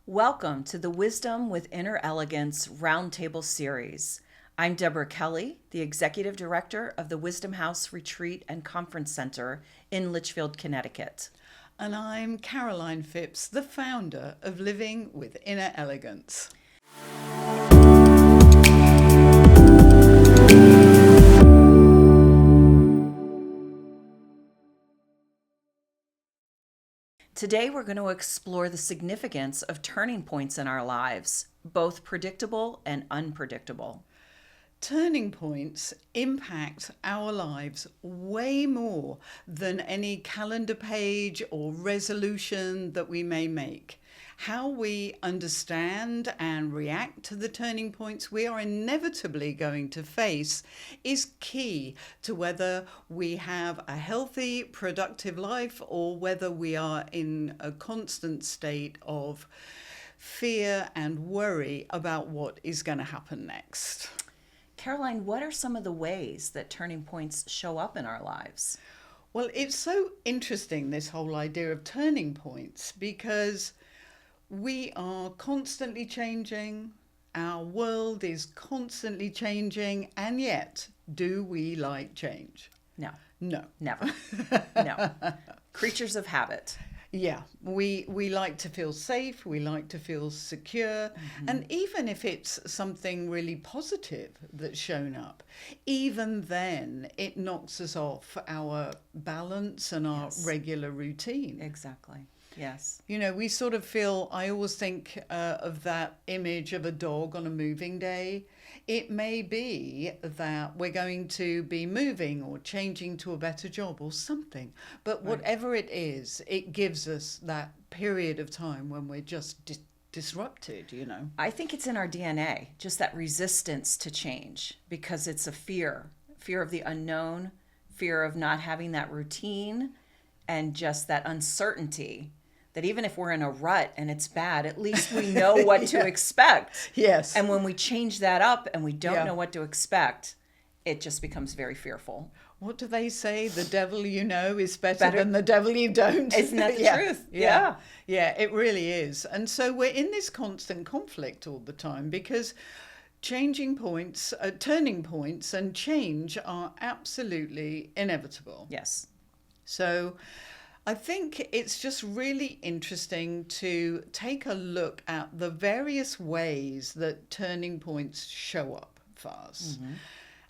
Welcome to the Wisdom with Inner Elegance Roundtable Series. I'm Deborah Kelly, the Executive Director of the Wisdom House Retreat and Conference Center in Litchfield, Connecticut. And I'm Caroline Phipps, the founder of Living with Inner Elegance. Today, we're going to explore the significance of turning points in our lives, both predictable and unpredictable. Turning points impact our lives way more than any calendar page or resolution that we may make. How we understand and react to the turning points we are inevitably going to face is key to whether we have a healthy, productive life or whether we are in a constant state of fear and worry about what is going to happen next. Caroline, what are some of the ways that turning points show up in our lives? Well, it's so interesting, this whole idea of turning points, because we are constantly changing, our world is constantly changing, and yet, do we like change? No. No. Never. No. Creatures of habit. Yeah, we like to feel safe, we like to feel secure, and even if it's something really positive that's shown up, even then it knocks us off our balance and our regular routine. Exactly. Yes. You know, we sort of feel, I always think of that image of a dog on a moving day. It may be that we're going to be moving or changing to a better job or something. But whatever it is, it gives us that period of time when we're just disrupted, you know. I think it's in our DNA, just that resistance to change, because it's a fear of the unknown, fear of not having that routine, and just that uncertainty. That even if we're in a rut and it's bad, at least we know what to expect. Yes. And when we change that up and we don't know what to expect, it just becomes very fearful. What do they say? The devil you know is better than the devil you don't. Isn't that the truth? Yeah, it really is. And so we're in this constant conflict all the time because turning points and change are absolutely inevitable. Yes. So I think it's just really interesting to take a look at the various ways that turning points show up for us.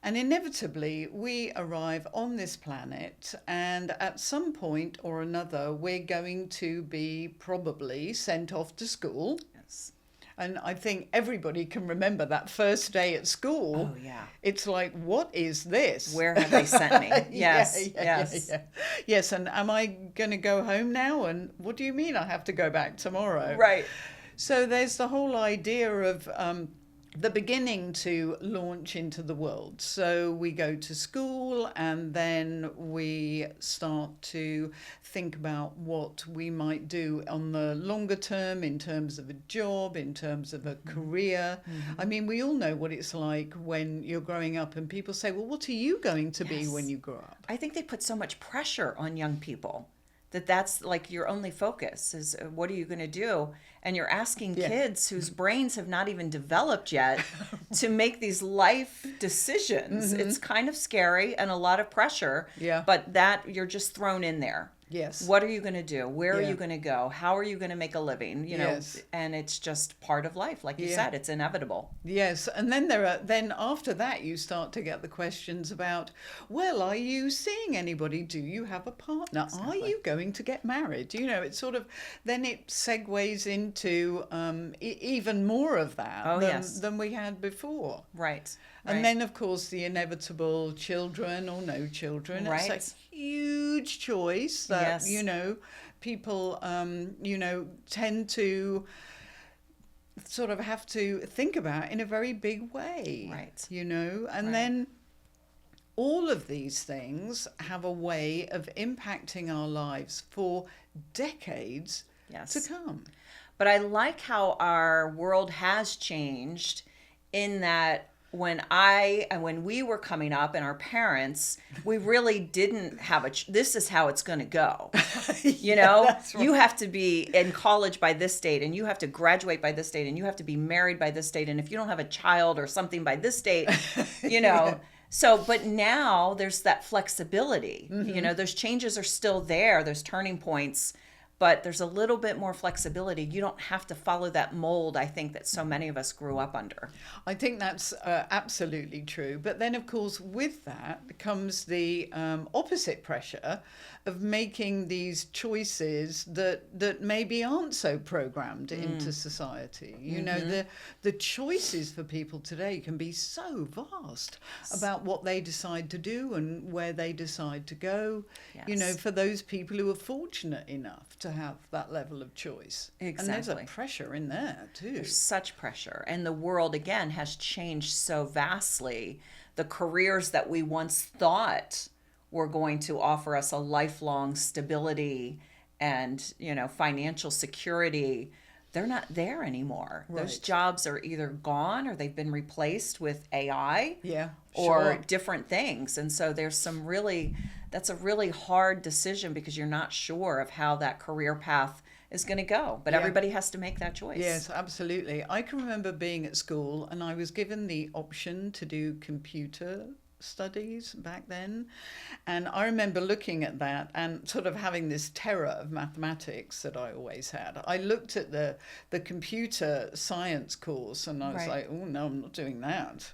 And inevitably, we arrive on this planet, and at some point or another, we're going to be probably sent off to school. Yes. And I think everybody can remember that first day at school. Oh, yeah. It's like, what is this? Where have they sent me? Yes. Yes, and am I going to go home now? And what do you mean I have to go back tomorrow? Right. So there's the whole idea of the beginning to launch into the world. So we go to school and then we start to think about what we might do on the longer term in terms of a job, in terms of a career. I mean, we all know what it's like when you're growing up and people say, well, what are you going to be when you grow up? I think they put so much pressure on young people that's like your only focus is what are you going to do? And you're asking kids whose brains have not even developed yet to make these life decisions. It's kind of scary and a lot of pressure, but that you're just thrown in there. Yes. What are you going to do? Where are you going to go? How are you going to make a living? You know, and it's just part of life. Like you said, it's inevitable. Yes. And then after that, you start to get the questions about, well, are you seeing anybody? Do you have a partner? Exactly. Are you going to get married? You know, it's sort of, then it segues into even more of that than we had before. Right. And then, of course, the inevitable children or no children. Right. It's a huge choice that, you know, people, tend to sort of have to think about in a very big way. Right. You know, and then all of these things have a way of impacting our lives for decades to come. But I like how our world has changed in that when we were coming up and our parents, we really didn't have this is how it's going to go. You know, that's right. you have to be in college by this date, and you have to graduate by this date, and you have to be married by this date. And if you don't have a child or something by this date, you know, Yeah. so, but now there's that flexibility, Mm-hmm. you know, those changes are still there, those turning points, but there's a little bit more flexibility. You don't have to follow that mold, I think, that so many of us grew up under. I think that's absolutely true. But then, of course, with that comes the opposite pressure of making these choices that maybe aren't so programmed into society. You know, the choices for people today can be so vast about what they decide to do and where they decide to go. You know, Yes. for those people who are fortunate enough to have that level of choice. And there's Exactly. a pressure in there too. There's such pressure. And the world, again, has changed so vastly. The careers that we once thought were going to offer us a lifelong stability and, you know, financial security, they're not there anymore. Those Right. jobs are either gone or they've been replaced with AI. Yeah, Or sure. different things. And so that's a really hard decision because you're not sure of how that career path is going to go. But Yeah. everybody has to make that choice. Yes, absolutely. I can remember being at school and I was given the option to do computer studies back then. And I remember looking at that and sort of having this terror of mathematics that I always had. I looked at the computer science course and I was Right. like, oh, no, I'm not doing that.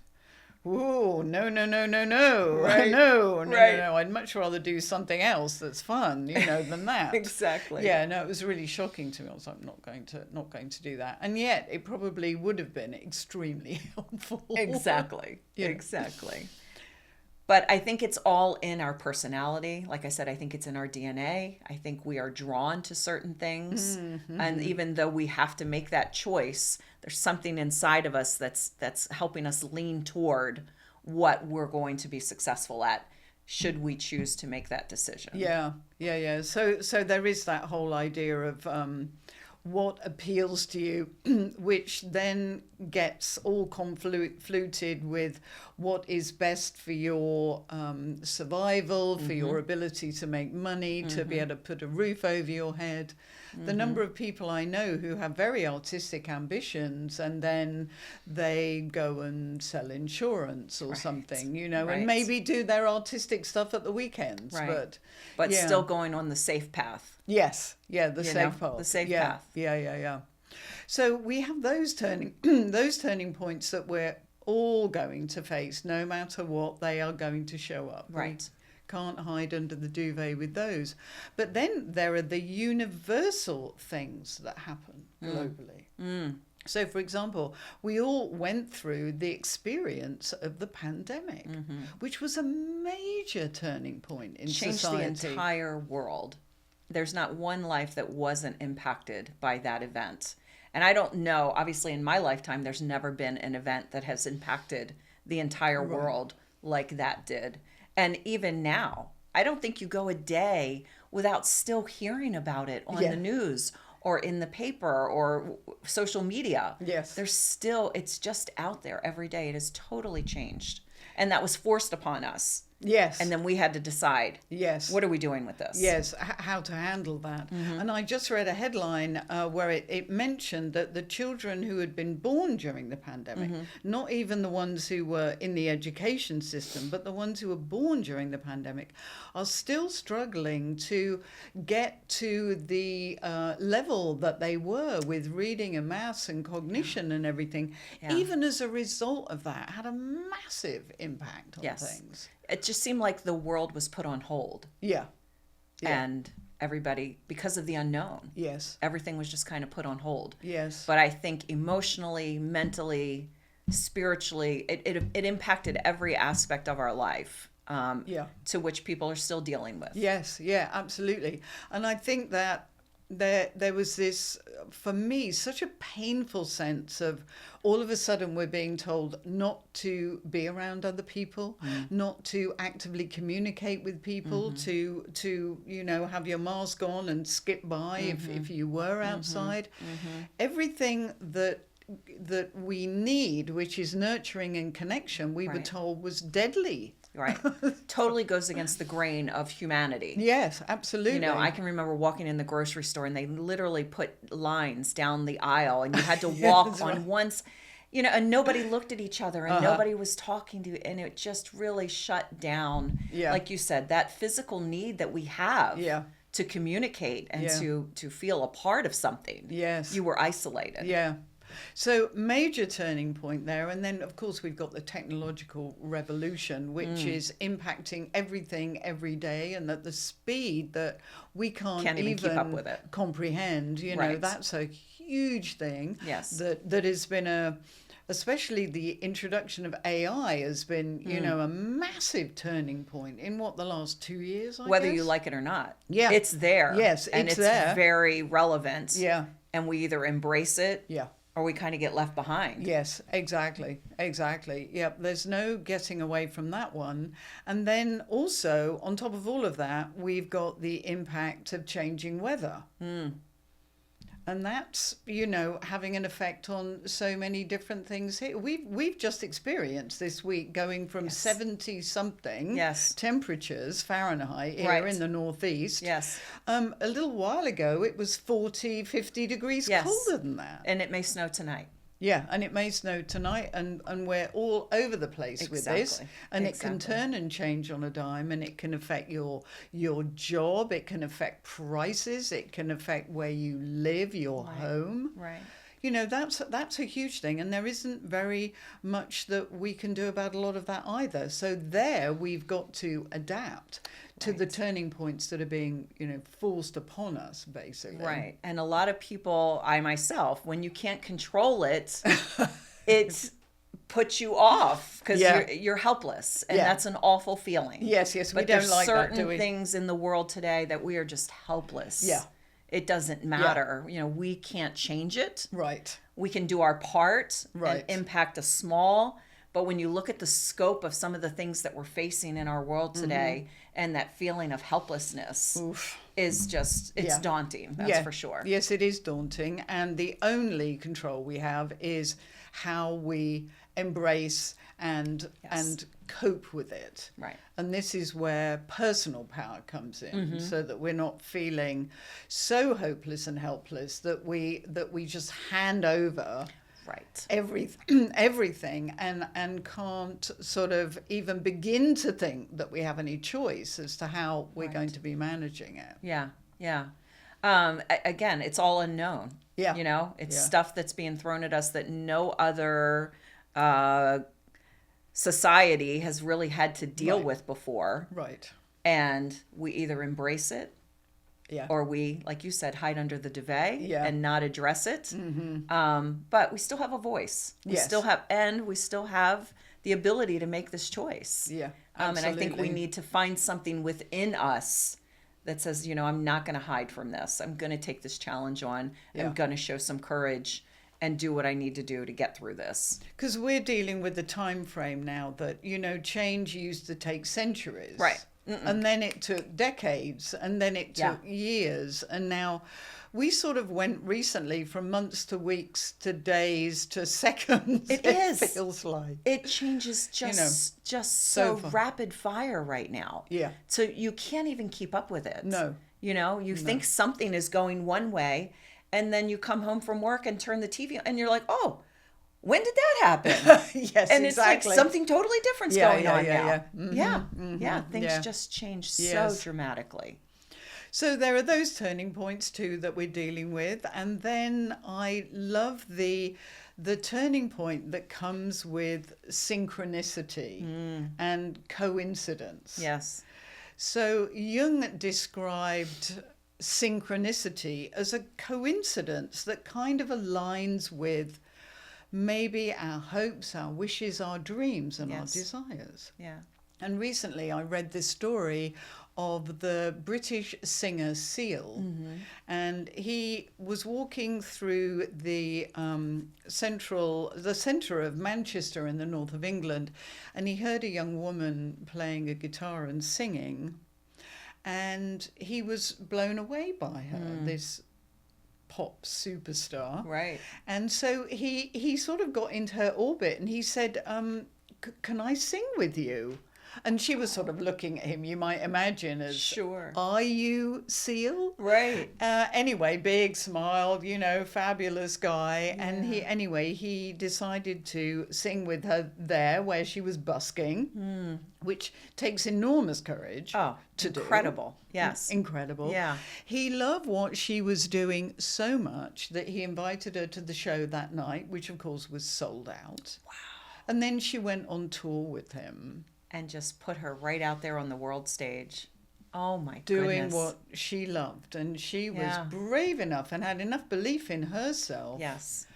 Oh, no, no, no, no, no. Right. No, no, Right. no, no. I'd much rather do something else that's fun, you know, than that. Exactly. Yeah, no, it was really shocking to me. I was like, I'm not going to do that. And yet it probably would have been extremely helpful. Exactly. Yeah. Exactly. But I think it's all in our personality. Like I said, I think it's in our DNA. I think we are drawn to certain things. Mm-hmm. And even though we have to make that choice, there's something inside of us that's helping us lean toward what we're going to be successful at should we choose to make that decision. Yeah, yeah, yeah. So there is that whole idea of what appeals to you, which then gets all convoluted with what is best for your survival, for your ability to make money, to be able to put a roof over your head. The number of people I know who have very artistic ambitions and then they go and sell insurance or something, you know, Right. and maybe do their artistic stuff at the weekends. Right. But yeah. still going on the safe path. Yes, yeah, the You safe know, path. the safe yeah, path. Yeah. So we have those turning those turning points that we're all going to face, no matter what. They are going to show up. Right. We can't hide under the duvet with those. But then there are the universal things that happen globally. So, for example, we all went through the experience of the pandemic, which was a major turning point in Changed society. the entire world. There's not one life that wasn't impacted by that event. And I don't know, obviously in my lifetime, there's never been an event that has impacted the entire world like that did. And even now, I don't think you go a day without still hearing about it on Yeah. the news or in the paper or social media. Yes. There's still, it's just out there every day. It has totally changed. And that was forced upon us. Yes. And then we had to decide, Yes. what are we doing with this? Yes, how to handle that. And I just read a headline where it mentioned that the children who had been born during the pandemic, not even the ones who were in the education system, but the ones who were born during the pandemic, are still struggling to get to the level that they were with reading and maths and cognition and everything. Yeah. Even as a result of that, had a massive impact on Yes. things. It just seemed like the world was put on hold. Yeah. Yeah. And everybody, because of the unknown, Yes. everything was just kind of put on hold. Yes. But I think emotionally, mentally, spiritually, it impacted every aspect of our life, Yeah. to which people are still dealing with. Yes, yeah, absolutely. And I think that there was this, for me, such a painful sense of all of a sudden we're being told not to be around other people, not to actively communicate with people, to you know, have your mask on and skip by if you were outside. Everything that we need, which is nurturing and connection, we were Right. told was deadly. Right. Totally goes against the grain of humanity. Yes, absolutely. You know, I can remember walking in the grocery store and they literally put lines down the aisle and you had to walk on once, you know, and nobody looked at each other and nobody was talking to you. And it just really shut down, like you said, that physical need that we have to communicate and to feel a part of something. Yes. You were isolated. Yeah. So major turning point there. And then, of course, we've got the technological revolution, which is impacting everything every day. And at the speed that we can't even keep up with it. Comprehend, you know, that's a huge thing. Yes. That has been especially the introduction of AI has been, you know, a massive turning point in the last 2 years, I Whether guess? you like it or not. Yeah. It's there. Yes, and it's it's there. very relevant. Yeah. And we either embrace it Yeah. or we kind of get left behind. Yes, exactly. Yep, there's no getting away from that one. And then also, on top of all of that, we've got the impact of changing weather. And that's, you know, having an effect on so many different things here. We've just experienced this week going from 70 something temperatures Fahrenheit here in the Northeast. Yes. A little while ago, it was 40, 50 degrees colder than that. And it may snow tonight. Yeah, and it may snow tonight, and we're all over the place with this. And it can turn and change on a dime, and it can affect your job, it can affect prices, it can affect where you live, your home. Right. You know, that's a huge thing, and there isn't very much that we can do about a lot of that either. So there we've got to adapt to the turning points that are being, you know, forced upon us, basically. Right. And a lot of people, I myself, when you can't control it, it puts you off because you're helpless. And that's an awful feeling. Yes, we but don't there's like that, do certain we? things in the world today that we are just helpless. Yeah. It doesn't matter. You know, we can't change it. Right. We can do our part Right. and impact a small. But when you look at the scope of some of the things that we're facing in our world today and that feeling of helplessness is just, it's daunting. That's for sure. Yes, it is daunting. And the only control we have is how we embrace and cope with it. Right. And this is where personal power comes in, so that we're not feeling so hopeless and helpless that we just hand over everything and can't sort of even begin to think that we have any choice as to how we're going to be managing it. Yeah. Again, it's all unknown. Yeah. You know, it's stuff that's being thrown at us that no other society has really had to deal with before. Right. And we either embrace it or we, like you said, hide under the duvet and not address it. But we still have a voice. We still have the ability to make this choice. Yeah, and I absolutely. think we need to find something within us that says, you know, I'm not going to hide from this. I'm going to take this challenge on. I'm going to show some courage and do what I need to do to get through this. Because we're dealing with the time frame now that, you know, change used to take centuries. Right. And then it took decades, and then it took years. And now we sort of went recently from months to weeks to days to seconds. It feels like. It changes just so rapid fire right now. Yeah. So you can't even keep up with it. No. You know, you think something is going one way, and then you come home from work and turn the TV on, and you're like, oh, when did that happen? Yes, and exactly. it's like something totally different's going on now. Yeah. Things just change so dramatically. So there are those turning points too that we're dealing with, and then I love the turning point that comes with synchronicity and coincidence. Yes. So Jung described synchronicity as a coincidence that kind of aligns with maybe our hopes, our wishes, our dreams, and our desires. Yeah. And recently I read this story of the British singer Seal, and he was walking through the centre of Manchester in the north of England, and he heard a young woman playing a guitar and singing, and he was blown away by her, this pop superstar. Right. And so he sort of got into her orbit, and he said, can I sing with you? And she was sort of looking at him, you might imagine, as, Sure. Are you Seal? Right. Anyway, big smile, fabulous guy. Yeah. And he decided to sing with her there where she was busking, which takes enormous courage to do. Incredible. Yes. Incredible. Yeah. He loved what she was doing so much that he invited her to the show that night, which of course was sold out. Wow. And then she went on tour with him. And just put her right out there on the world stage. Oh my doing goodness. what she loved. And she was brave enough and had enough belief in herself. Yes.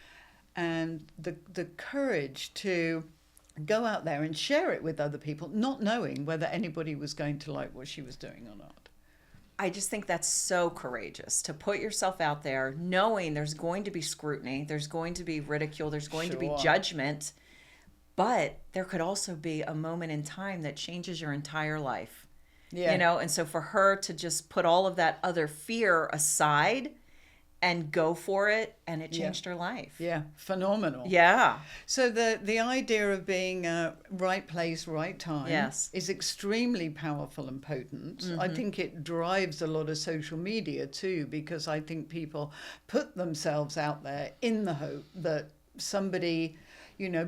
And the courage to go out there and share it with other people, not knowing whether anybody was going to like what she was doing or not. I just think that's so courageous to put yourself out there knowing there's going to be scrutiny, there's going to be ridicule, there's going to be judgment. But there could also be a moment in time that changes your entire life. Yeah. And so for her to just put all of that other fear aside and go for it, and it changed her life. Yeah, phenomenal. Yeah. So the idea of being right place, right time is extremely powerful and potent. Mm-hmm. I think it drives a lot of social media too, because I think people put themselves out there in the hope that somebody,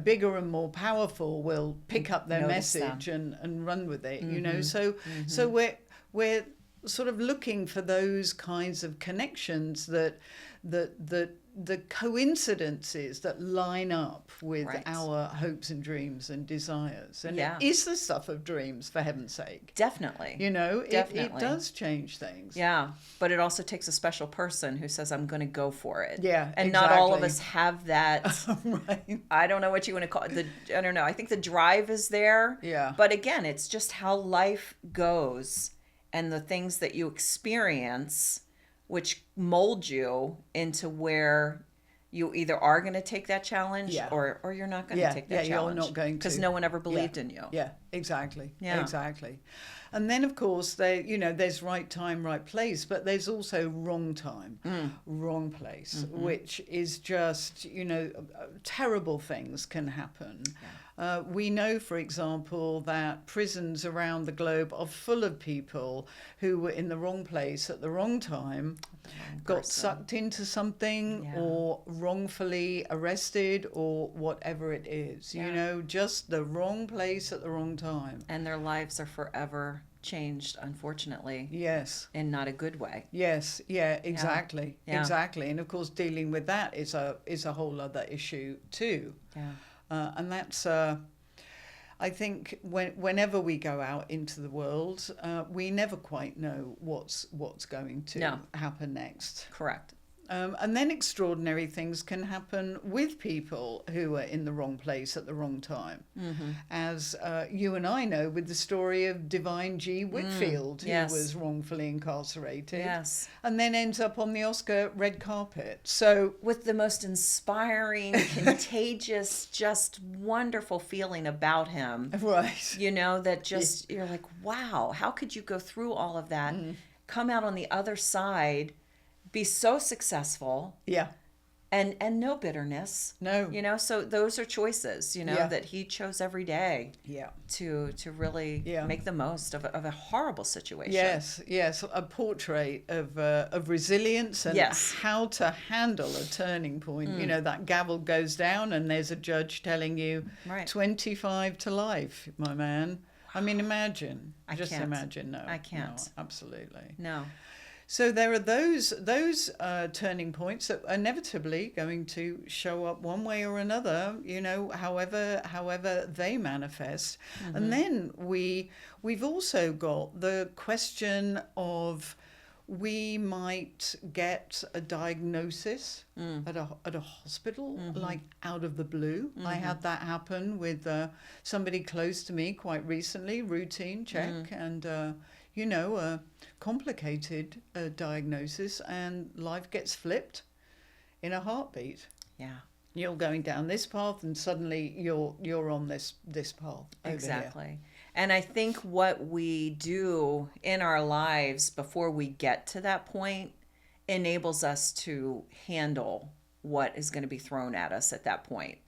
bigger and more powerful will pick up their message and run with it, So we're sort of looking for those kinds of connections that the coincidences that line up with our hopes and dreams and desires. And it is the stuff of dreams, for heaven's sake. Definitely. It does change things. Yeah. But it also takes a special person who says, I'm going to go for it. Yeah. And not all of us have that. Right. I don't know what you want to call it. I don't know. I think the drive is there. Yeah. But again, it's just how life goes and the things that you experience, which mold you into where you either are going to take that challenge or you're not going to take that challenge. Yeah, you're not going to. Because no one ever believed in you. Yeah, exactly. Yeah. Exactly. And then, of course, there's right time, right place, but there's also wrong time, wrong place, which is just, terrible things can happen. Yeah. We know, for example, that prisons around the globe are full of people who were in the wrong place at the wrong time, got sucked into something or wrongfully arrested or whatever it is, just the wrong place at the wrong time. And their lives are forever changed, unfortunately. Yes. In not a good way. Yes, exactly. Yeah. Exactly. And of course dealing with that is a whole other issue too. Yeah. And that's, I think, whenever we go out into the world, we never quite know what's going to happen next. Correct. And then extraordinary things can happen with people who are in the wrong place at the wrong time. Mm-hmm. As you and I know with the story of Divine G. Whitfield, who was wrongfully incarcerated. Yes. And then ends up on the Oscar red carpet. So with the most inspiring, contagious, just wonderful feeling about him. Right. That just, you're like, wow, how could you go through all of that, come out on the other side, be so successful, and no bitterness, so those are choices, that he chose every day, to really make the most of a horrible situation. Yes, a portrait of resilience and how to handle a turning point. That gavel goes down and there's a judge telling you 25 to life, my man. I mean, imagine. Imagine. No, I can't. No, absolutely. No. So there are those turning points that are inevitably going to show up one way or another, however they manifest. Mm-hmm. And then we've also got the question of, we might get a diagnosis at a hospital, like out of the blue. Mm-hmm. I had that happen with somebody close to me quite recently, routine check, and a complicated diagnosis, and life gets flipped in a heartbeat. Yeah. You're going down this path and suddenly you're on this path. Exactly. Here. And I think what we do in our lives before we get to that point enables us to handle what is going to be thrown at us at that point.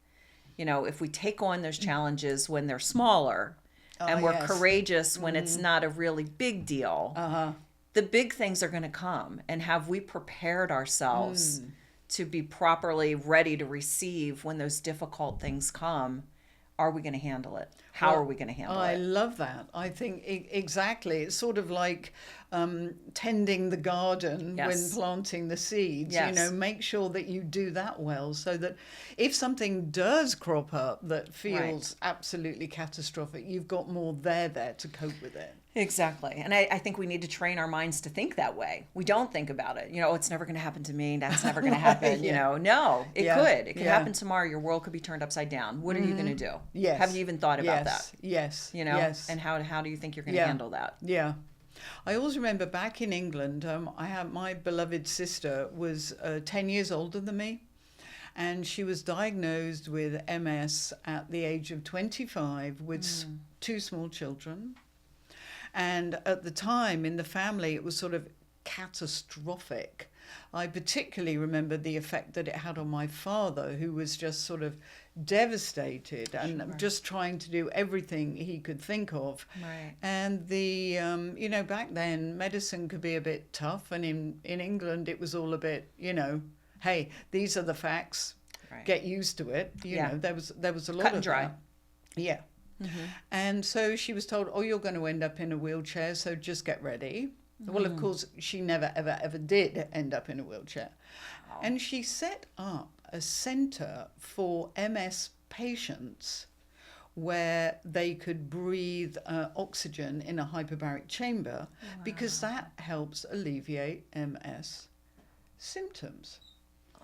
If we take on those challenges when they're smaller, and we're courageous when it's not a really big deal, the big things are going to come. And have we prepared ourselves to be properly ready to receive when those difficult things come? Are we going to handle it? How are we going to handle it? I love that. I think exactly. It's sort of like tending the garden when planting the seeds. Yes. Make sure that you do that well, so that if something does crop up that feels absolutely catastrophic, you've got more there to cope with it. Exactly. And I think we need to train our minds to think that way. We don't think about it. It's never going to happen to me. That's never going to happen. No, it could. It could happen tomorrow. Your world could be turned upside down. What are you going to do? Yes. Have you even thought about that? Yes. Yes. And how do you think you're going to handle that? Yeah. I always remember back in England, I had my beloved sister was 10 years older than me. And she was diagnosed with MS at the age of 25 with 2 small children. And at the time in the family, it was sort of catastrophic. I particularly remember the effect that it had on my father, who was just sort of devastated and just trying to do everything he could think of. Right. And back then, medicine could be a bit tough. And in England, it was all a bit, hey, these are the facts. Right. Get used to it. There was a lot cut and of dry. That. Yeah. Mm-hmm. And so she was told, you're going to end up in a wheelchair, so just get ready. Well, of course, she never, ever did end up in a wheelchair. Wow. And she set up a centre for MS patients where they could breathe oxygen in a hyperbaric chamber because that helps alleviate MS symptoms.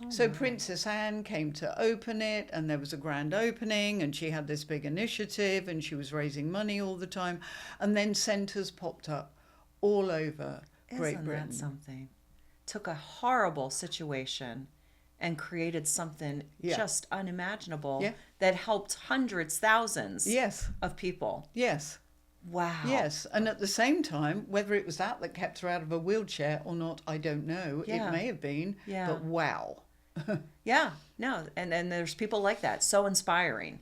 So Princess Anne came to open it, and there was a grand opening, and she had this big initiative, and she was raising money all the time. And then centres popped up all over Great Britain. Isn't that something? Took a horrible situation and created something just unimaginable that helped hundreds, thousands of people. Yes. Wow. Yes, and at the same time, whether it was that kept her out of a wheelchair or not, I don't know. Yeah. It may have been, but wow. Yeah, no, and there's people like that, so inspiring.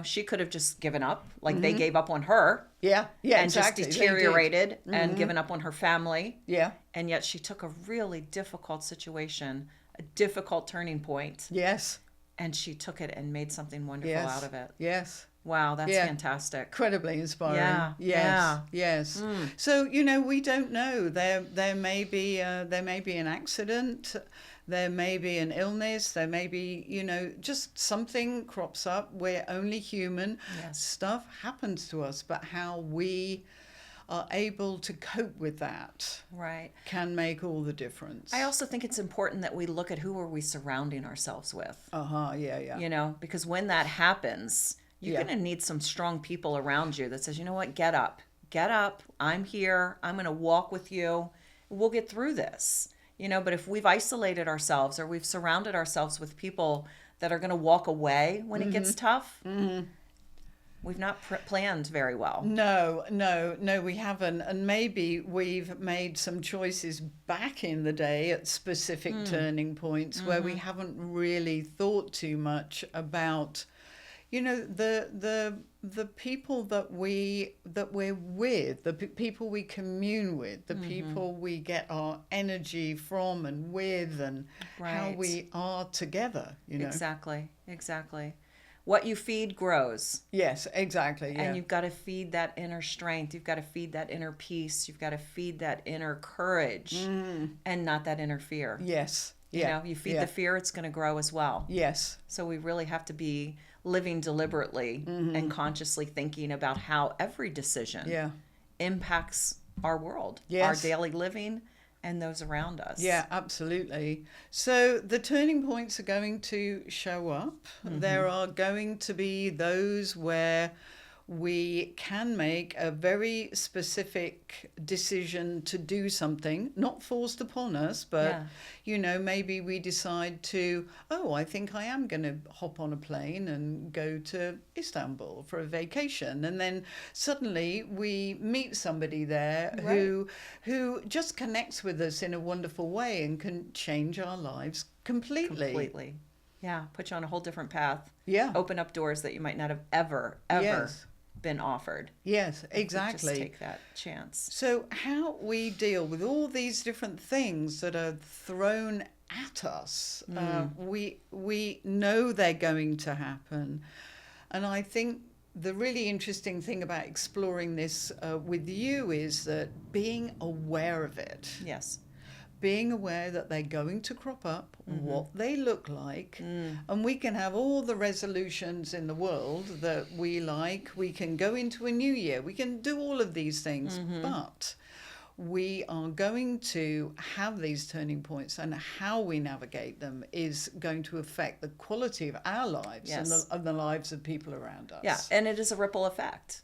She could have just given up, like they gave up on her. Yeah, and exactly. just deteriorated and given up on her family. Yeah. And yet she took a really difficult situation, a difficult turning point. Yes. And she took it and made something wonderful out of it. Yes. Wow, that's fantastic. Incredibly inspiring. Yeah. Yes. So, we don't know. There may be an accident. There may be an illness, there may be, just something crops up. We're only human. Yes. Stuff happens to us, but how we are able to cope with that can make all the difference. I also think it's important that we look at who are we surrounding ourselves with. Yeah. Because when that happens, you're going to need some strong people around you that says, you know what, get up, I'm here, I'm going to walk with you, we'll get through this. But if we've isolated ourselves or we've surrounded ourselves with people that are going to walk away when it gets tough, we've not planned very well. No, we haven't. And maybe we've made some choices back in the day at specific turning points where we haven't really thought too much about, the people that we're with, the people we commune with, the people we get our energy from and with, and how we are together. Exactly. What you feed grows. Yes, exactly. Yeah. And you've got to feed that inner strength. You've got to feed that inner peace. You've got to feed that inner courage, and not that inner fear. Yes. You feed the fear, it's going to grow as well. Yes. So we really have to be living deliberately and consciously thinking about how every decision impacts our world, our daily living, and those around us. Yeah, absolutely. So the turning points are going to show up. There are going to be those where we can make a very specific decision to do something, not forced upon us, but, maybe we decide to, I think I am going to hop on a plane and go to Istanbul for a vacation. And then suddenly we meet somebody there who just connects with us in a wonderful way and can change our lives completely. Yeah, put you on a whole different path. Yeah. Open up doors that you might not have ever been offered. Yes, exactly. Just take that chance. So how we deal with all these different things that are thrown at us, we know they're going to happen. And I think the really interesting thing about exploring this with you is that being aware of it. Yes. Being aware that they're going to crop up, what they look like, and we can have all the resolutions in the world that we like. We can go into a new year. We can do all of these things, but we are going to have these turning points, and how we navigate them is going to affect the quality of our lives and the lives of people around us. Yeah, and it is a ripple effect.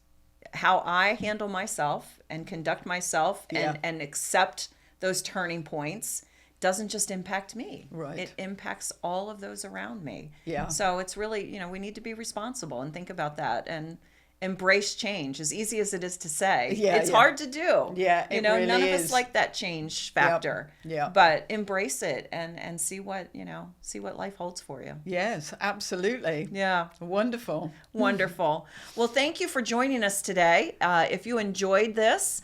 How I handle myself and conduct myself and accept those turning points doesn't just impact me. Right. It impacts all of those around me. Yeah. So it's really, we need to be responsible and think about that and embrace change. As easy as it is to say, it's hard to do. Yeah, it really none of is. us like that change factor. Yep. But embrace it and see what life holds for you. Yes, absolutely. Yeah. Wonderful. Wonderful. Well, thank you for joining us today. If you enjoyed this,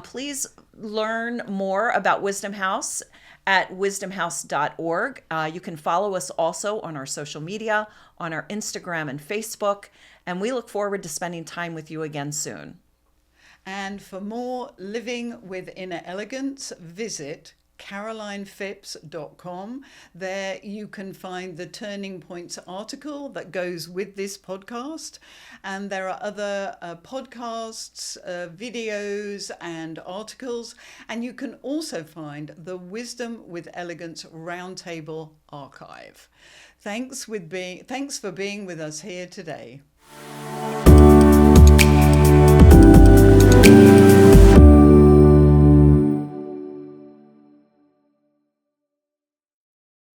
please learn more about Wisdom House at wisdomhouse.org. You can follow us also on our social media, on our Instagram and Facebook, and we look forward to spending time with you again soon. And for more Living with Inner Elegance, visit CarolinePhipps.com. There you can find the Turning Points article that goes with this podcast. And there are other podcasts, videos, and articles. And you can also find the Wisdom with Elegance Roundtable archive. Thanks for being with us here today.